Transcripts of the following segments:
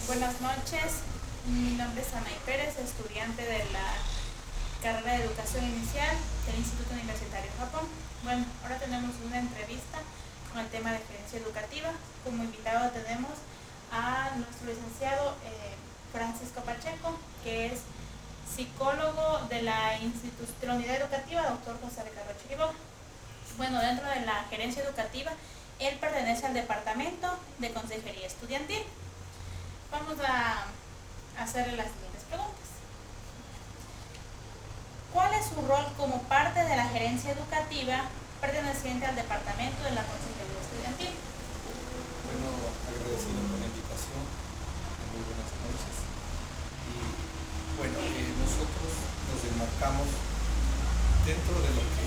Buenas noches, mi nombre es Anaí Pérez, estudiante de la carrera de Educación Inicial del Instituto Universitario Japón. Bueno, ahora tenemos una entrevista con el tema de gerencia educativa. Como invitado tenemos a nuestro licenciado Francisco Pacheco, que es psicólogo de la Unidad Educativa Dr. José Ricardo Chiriboga. Bueno, dentro de la gerencia educativa, él pertenece al departamento de consejería estudiantil. Vamos a hacerle las siguientes preguntas. ¿Cuál es su rol como parte de la gerencia educativa perteneciente al departamento de la consejería estudiantil? Bueno, agradecido por la invitación. Muy buenas noches. Y bueno, nosotros nos enmarcamos dentro de lo que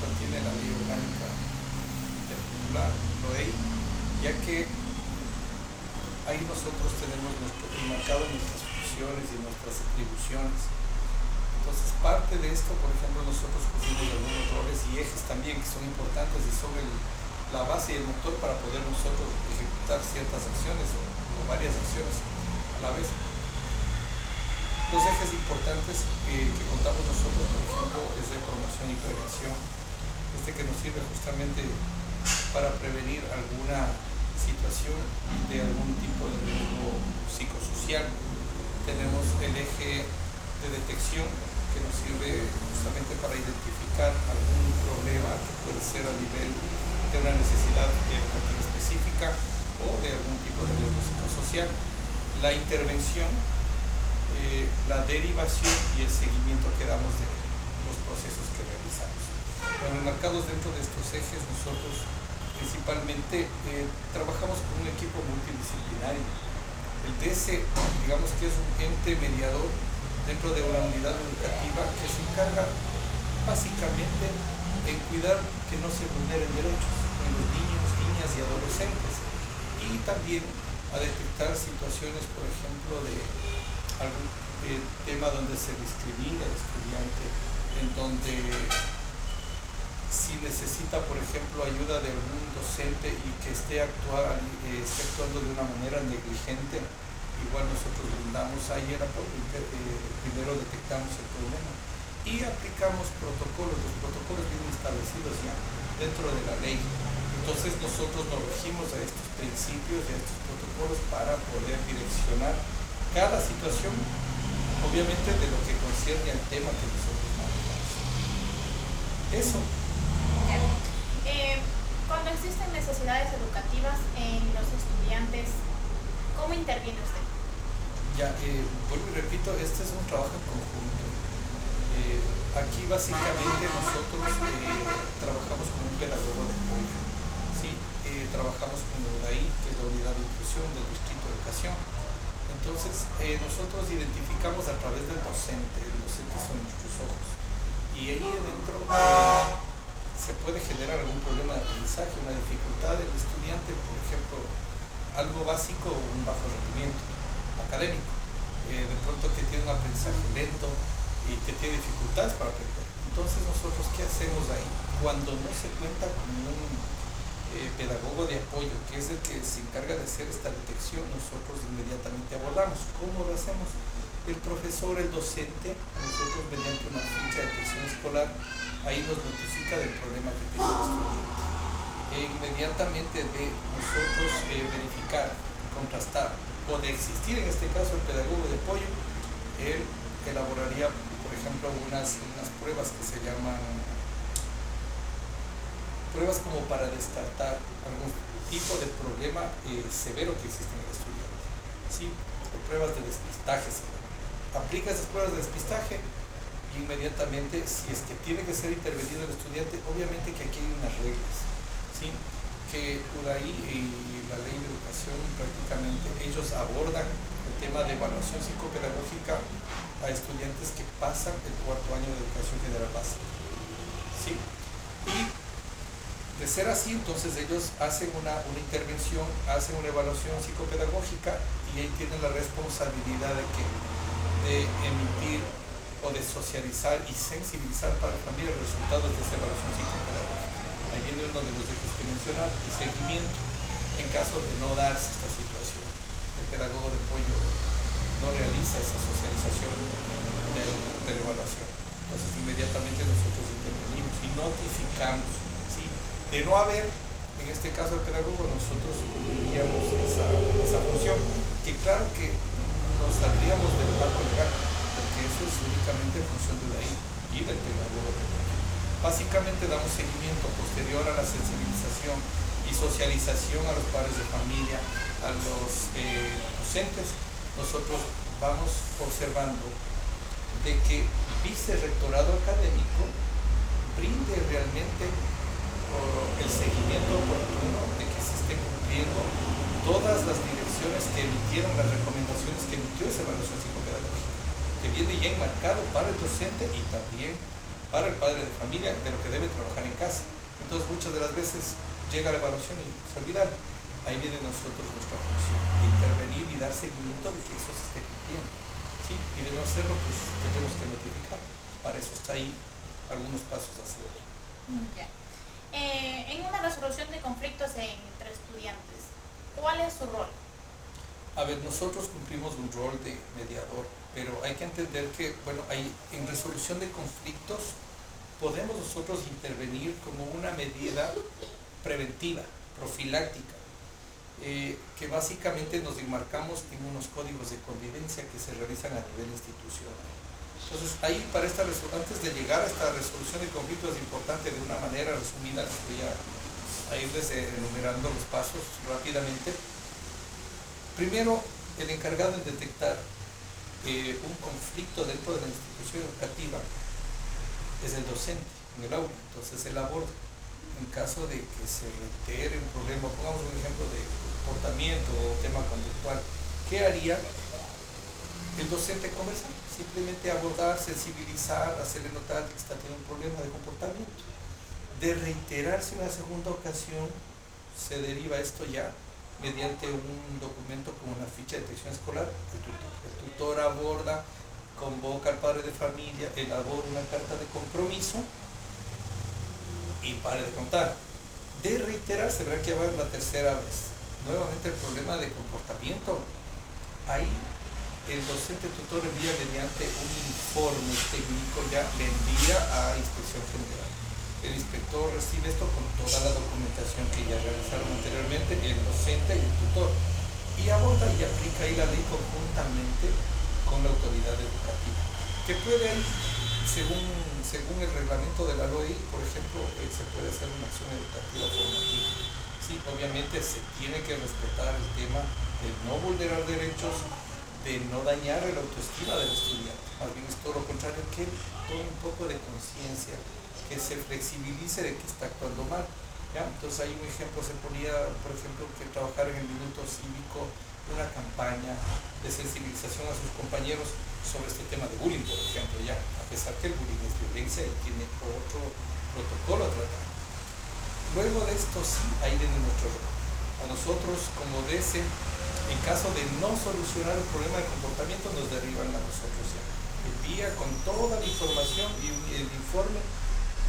contiene la ley orgánica intercultural, LOEI, ya que ahí nosotros tenemos enmarcado nuestras funciones y nuestras atribuciones. Entonces, parte de esto, por ejemplo, nosotros pusimos algunos roles y ejes también que son importantes y son la base y el motor para poder nosotros ejecutar ciertas acciones o varias acciones a la vez. Los ejes importantes que contamos nosotros, por ejemplo, es de promoción y prevención, que nos sirve justamente para prevenir alguna situación de algún tipo de riesgo psicosocial. Tenemos el eje de detección, que nos sirve justamente para identificar algún problema que puede ser a nivel de una necesidad educativa específica o de algún tipo de riesgo psicosocial. La intervención, la derivación y el seguimiento que damos de los procesos que realizamos. Bueno, enmarcados dentro de estos ejes, nosotros principalmente trabajamos con un equipo multidisciplinario. El DS, digamos que es un ente mediador dentro de una unidad educativa que se encarga básicamente en cuidar que no se vulneren derechos en los niños, niñas y adolescentes, y también a detectar situaciones, por ejemplo, de algún tema donde se discrimina al estudiante, en donde si necesita, por ejemplo, ayuda de algún docente y que esté actuando de una manera negligente, igual nosotros brindamos ahí el apoyo. Primero detectamos el problema y aplicamos protocolos. Los protocolos vienen establecidos ya dentro de la ley. Entonces nosotros nos regimos a estos principios y a estos protocolos para poder direccionar cada situación, obviamente de lo que concierne al tema que nosotros manejamos. Eso. Cuando existen necesidades educativas en los estudiantes, ¿cómo interviene usted? Ya, vuelvo y repito, este es un trabajo en conjunto. Aquí básicamente nosotros trabajamos con un pedagogo de apoyo, ¿sí? Trabajamos con UDAI, que es la Unidad de Inclusión del Distrito de Educación. Entonces, nosotros identificamos a través del docente. El docente son nuestros ojos. Y ahí adentro se puede generar algún problema de aprendizaje, una dificultad del estudiante, por ejemplo, algo básico, un bajo rendimiento académico, de pronto que tiene un aprendizaje lento y que tiene dificultades para aprender. Entonces nosotros, ¿qué hacemos ahí? Cuando no se cuenta con un pedagogo de apoyo, que es el que se encarga de hacer esta detección, nosotros inmediatamente abordamos. ¿Cómo lo hacemos? El profesor, el docente, nosotros mediante una ficha de detección escolar, ahí nos notifica del problema que tiene el estudiante. Inmediatamente de nosotros verificar, contrastar, o de existir en este caso el pedagogo de apoyo, él elaboraría, por ejemplo, unas pruebas que se llaman pruebas como para descartar algún tipo de problema severo que existe en el estudiante, ¿sí? O pruebas de despistaje. Aplica esas pruebas de despistaje y inmediatamente, si es que tiene que ser intervenido el estudiante, obviamente que aquí hay unas reglas, ¿sí? Que UDAI y la ley de educación prácticamente ellos abordan el tema de evaluación psicopedagógica a estudiantes que pasan el cuarto año de educación general básica, ¿sí? Y de ser así, entonces ellos hacen una intervención, hacen una evaluación psicopedagógica y ahí tienen la responsabilidad de emitir o de socializar y sensibilizar para también los resultados de esa evaluación psicopedagógica. Ahí viene uno de los ejes que mencionar, el seguimiento en caso de no darse esta situación. el pedagogo de apoyo no realiza esa socialización de la evaluación. Entonces inmediatamente nosotros intervenimos y notificamos, ¿sí? De no haber, en este caso el pedagogo, nosotros cumpliríamos esa función, que claro que nos saldríamos del marco legal, porque eso es únicamente en función de la ley y del pedagogo. Básicamente damos seguimiento posterior a la sensibilización y socialización a los padres de familia, a los docentes. Nosotros vamos observando de que vicerrectorado académico brinde realmente el seguimiento oportuno de que se estén cumpliendo todas las direcciones que emitieron, las recomendaciones que emitió esa evaluación psicopedagógica, que viene ya enmarcado para el docente y también para el padre de familia de lo que debe trabajar en casa. Entonces muchas de las veces llega la evaluación y se olvida. Ahí viene nosotros nuestra función, de intervenir y dar seguimiento de que eso se esté cumpliendo, ¿sí? Y de no hacerlo, pues tenemos que notificar. Para eso está ahí algunos pasos a hacer. Ya. En una resolución de conflictos entre estudiantes, ¿cuál es su rol? A ver, nosotros cumplimos un rol de mediador, pero hay que entender que, bueno, en resolución de conflictos podemos nosotros intervenir como una medida preventiva, profiláctica, que básicamente nos enmarcamos en unos códigos de convivencia que se realizan a nivel institucional. Entonces, ahí antes de llegar a esta resolución de conflictos es importante de una manera resumida, les voy a irles enumerando los pasos rápidamente. Primero, el encargado en detectar un conflicto dentro de la institución educativa es el docente en el aula, entonces él aborda. En caso de que se reitere un problema, pongamos un ejemplo de comportamiento o tema conductual, ¿qué haría el docente? Conversar, simplemente abordar, sensibilizar, hacerle notar que está teniendo un problema de comportamiento. De reiterarse una segunda ocasión, se deriva esto ya mediante un documento como una ficha de detección escolar. El tutor aborda, convoca al padre de familia, elabora una carta de compromiso y pare de contar. De reiterarse, verá que va la tercera vez. Nuevamente el problema de comportamiento. Ahí el docente tutor envía mediante un informe técnico, ya le envía a Inspección General. El inspector recibe esto con toda la documentación que ya realizaron anteriormente, el docente y el tutor, y aborda y aplica ahí la ley conjuntamente con la autoridad educativa, que puede ahí, según el reglamento de la LOI, por ejemplo, se puede hacer una acción educativa formativa. Sí, obviamente se tiene que respetar el tema de no vulnerar derechos, de no dañar la autoestima del estudiante. Más bien es todo lo contrario, que tome un poco de conciencia, que se flexibilice de que está actuando mal. ¿Ya? Entonces ahí un ejemplo se ponía, por ejemplo, que trabajar en el minuto cívico una campaña de sensibilización a sus compañeros sobre este tema de bullying, por ejemplo, ya, a pesar que el bullying es violencia y tiene otro protocolo a tratar. Luego de esto sí, ahí viene nuestro rol. A nosotros como DC, en caso de no solucionar el problema de comportamiento, nos derivan a nosotros ya. Envía con toda la información y el informe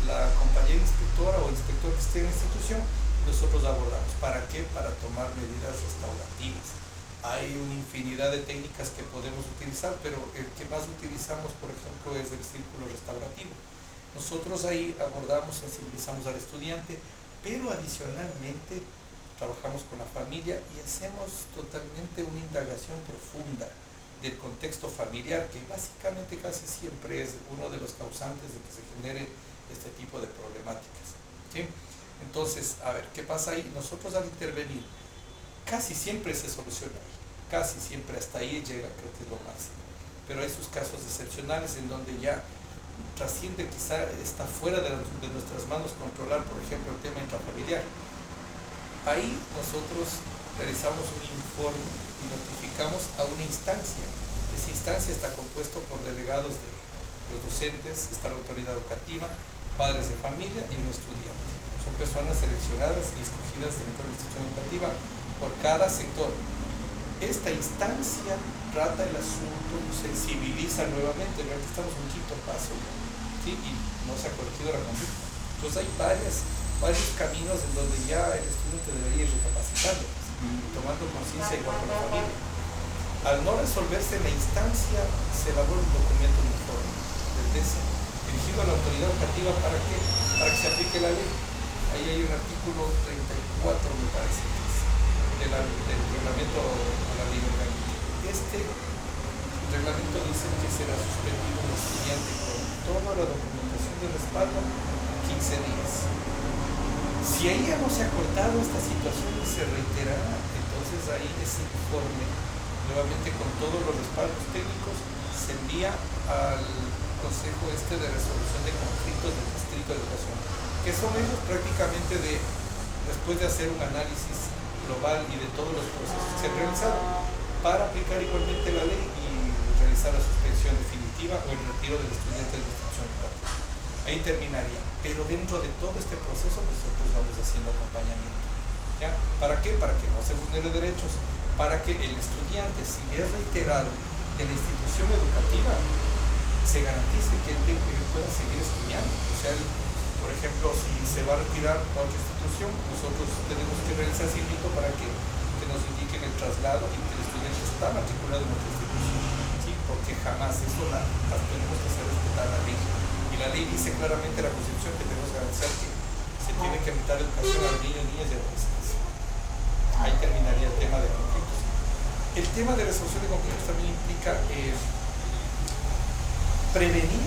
la compañera inspectora o inspector que esté en la institución, nosotros abordamos. ¿Para qué? Para tomar medidas restaurativas. Hay una infinidad de técnicas que podemos utilizar, pero el que más utilizamos, por ejemplo, es el círculo restaurativo. Nosotros ahí abordamos, sensibilizamos al estudiante, pero adicionalmente trabajamos con la familia y hacemos totalmente una indagación profunda del contexto familiar, que básicamente casi siempre es uno de los causantes de que se genere este tipo de problemáticas. ¿Sí? Entonces, a ver, ¿qué pasa ahí? Nosotros al intervenir, casi siempre se soluciona, casi siempre hasta ahí llega, creo que es lo máximo. Pero hay sus casos excepcionales en donde ya trasciende, quizá está fuera de nuestras manos controlar, por ejemplo, el tema intrafamiliar. Ahí nosotros realizamos un informe y notificamos a una instancia. Esa instancia está compuesta por delegados de los docentes, está la autoridad educativa, padres de familia y un estudiante. Son personas seleccionadas y escogidas dentro de la institución educativa por cada sector. Esta instancia trata el asunto, sensibiliza nuevamente, ¿verdad? Estamos en un quinto paso, ¿sí? Y no se ha corregido la conducta. Entonces hay varios caminos en donde ya el estudiante debería ir recapacitando y tomando conciencia igual con la familia. Al no resolverse en la instancia, se elabora un documento uniforme del DESE, dirigido a la autoridad educativa. ¿Para qué? Para que se aplique la ley. Ahí hay un artículo 34, me parece que es, del reglamento a la ley orgánica. Este reglamento dice que será suspendido un estudiante con toda la documentación de respaldo 15 días. Si ahí ya no se ha cortado esta situación y se reiterará, entonces ahí ese informe, nuevamente con todos los respaldos técnicos, se envía al Consejo de Resolución de Conflictos del Distrito de Educación, que son ellos prácticamente después de hacer un análisis global y de todos los procesos que se han realizado, para aplicar igualmente la ley y realizar la suspensión definitiva o el retiro del estudiante de la institución educativa. Ahí terminaría. Pero dentro de todo este proceso nosotros vamos haciendo acompañamiento. ¿Ya? ¿Para qué? Para que no se vulneren derechos, para que el estudiante, si es reiterado en la institución educativa, se garantice que él pueda seguir estudiando. O sea, por ejemplo, si se va a retirar a otra institución, nosotros tenemos que realizar circuito para que nos indiquen el traslado y que el estudiante está matriculado en otra institución. ¿Sí? Porque jamás eso tenemos que hacer respetar la ley. Y la ley dice claramente en la Constitución que tenemos que garantizar que se tiene que evitar educación a los niños, niñas y adolescentes. Ahí terminaría el tema de conflictos. El tema de resolución de conflictos también implica prevenir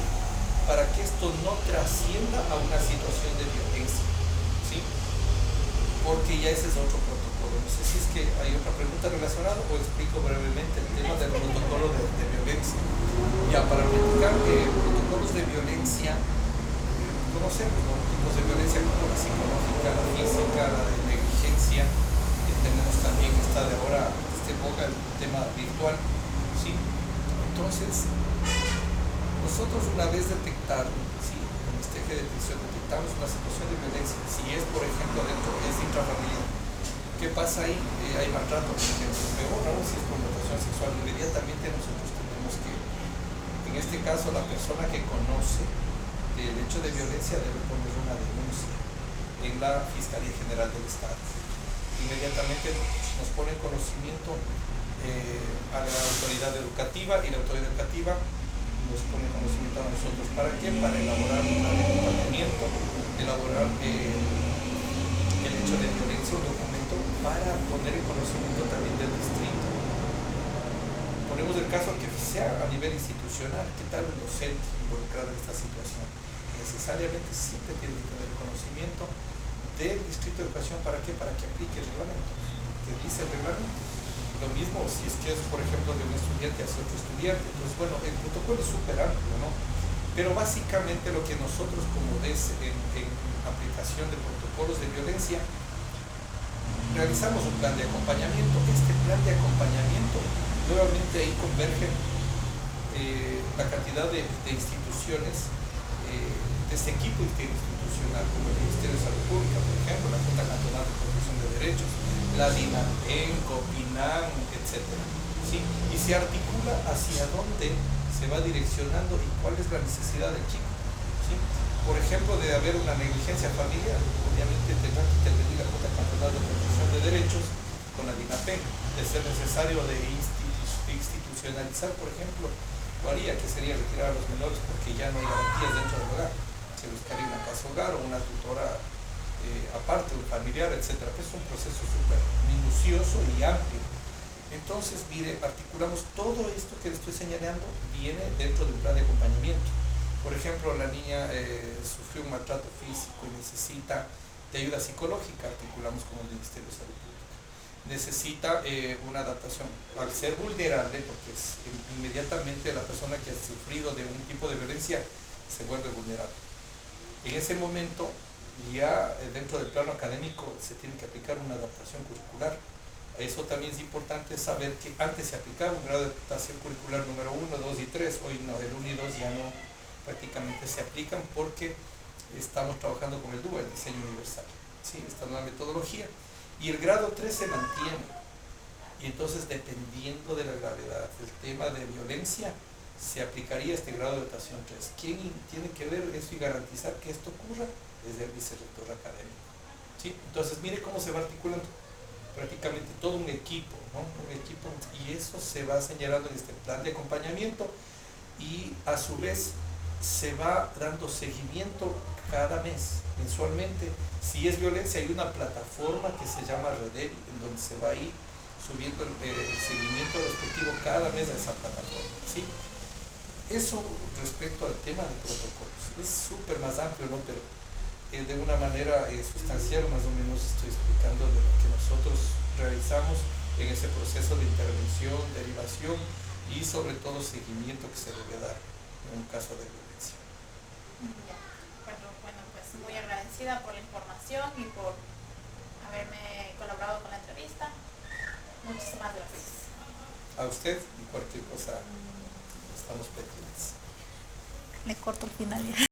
para que esto no trascienda a una situación de violencia, ¿sí? Porque ya ese es otro protocolo. No sé si es que hay otra pregunta relacionada o explico brevemente el tema del protocolo de violencia. Ya, para platicar protocolos de violencia, conocemos, ¿no? Tipos de violencia como la psicológica, la física, la de negligencia, tenemos también esta de ahora, boga el tema virtual, ¿sí? Entonces, nosotros una vez detectado, ¿sí? Con este eje de detección detectamos una situación de violencia, si es por ejemplo dentro de esta intrafamiliar, ¿qué pasa ahí? Hay maltrato, por ejemplo, peor aún si es connotación sexual, inmediatamente nosotros tenemos que, en este caso la persona que conoce el hecho de violencia debe poner una denuncia en la Fiscalía General del Estado. Inmediatamente nos pone en conocimiento a la autoridad educativa y la autoridad educativa nos pone en conocimiento a nosotros. ¿Para qué? Para elaborar un plan de acompañamiento, elaborar el hecho de violencia, un documento para poner en conocimiento también del distrito. Ponemos el caso que sea a nivel institucional, ¿qué tal el docente involucrado en esta situación? Necesariamente siempre tiene que tener conocimiento del Distrito de Educación. ¿Para qué? Para que aplique el reglamento, que dice el reglamento. Lo mismo si es que es, por ejemplo, de un estudiante hacia otro estudiante. Entonces, bueno, el protocolo es súper amplio, ¿no? Pero básicamente lo que nosotros como DES en aplicación de protocolos de violencia, realizamos un plan de acompañamiento. Este plan de acompañamiento, nuevamente ahí convergen la cantidad de instituciones de este equipo interinstitucional, como el Ministerio de Salud Pública, por ejemplo, la Junta Cantonal de Protección de Derechos, la DINAPEN, COPINAM, etc. ¿Sí? Y se articula hacia dónde se va direccionando y cuál es la necesidad del chico. ¿Sí? Por ejemplo, de haber una negligencia familiar, obviamente tendrá que intervenir la Junta Cantonal de Protección de Derechos con la DINAPEN. De ser necesario de institucionalizar, por ejemplo, lo haría, que sería retirar a los menores porque ya no hay garantías dentro del hogar. Se buscaría una casa hogar o una tutora aparte, un familiar, etc. Es un proceso súper minucioso y amplio. Entonces, mire, articulamos todo esto que le estoy señalando, viene dentro de un plan de acompañamiento. Por ejemplo, la niña sufrió un maltrato físico y necesita de ayuda psicológica, articulamos con el Ministerio de Salud Pública. Necesita una adaptación. Al ser vulnerable, porque inmediatamente la persona que ha sufrido de un tipo de violencia se vuelve vulnerable. En ese momento, ya dentro del plano académico se tiene que aplicar una adaptación curricular. Eso también es importante saber que antes se aplicaba un grado de adaptación curricular número 1, 2 y 3, hoy no, el 1 y 2 ya no prácticamente se aplican porque estamos trabajando con el DUA, el diseño universal, ¿sí? Esta nueva metodología. Y el grado 3 se mantiene. Y entonces, dependiendo de la gravedad del tema de violencia, se aplicaría este grado de dotación 3. ¿Quién tiene que ver eso y garantizar que esto ocurra? Desde el vicerrector académico. ¿Sí? Entonces, mire cómo se va articulando prácticamente todo un equipo, ¿no? ¿no? Un equipo, y eso se va señalando en este plan de acompañamiento y a su vez se va dando seguimiento cada mes, mensualmente. Si es violencia, hay una plataforma que se llama Redel, en donde se va a ir subiendo el seguimiento respectivo cada mes a esa plataforma, ¿sí? Eso respecto al tema de protocolos. Es súper más amplio, ¿no? Pero de una manera sustancial más o menos estoy explicando de lo que nosotros realizamos en ese proceso de intervención, derivación y sobre todo seguimiento que se debe dar en un caso de violencia. Bueno, pues muy agradecida por la información y por haberme colaborado con la entrevista. Muchísimas gracias. A usted y cualquier cosa estamos pendientes. Le corto el final ya.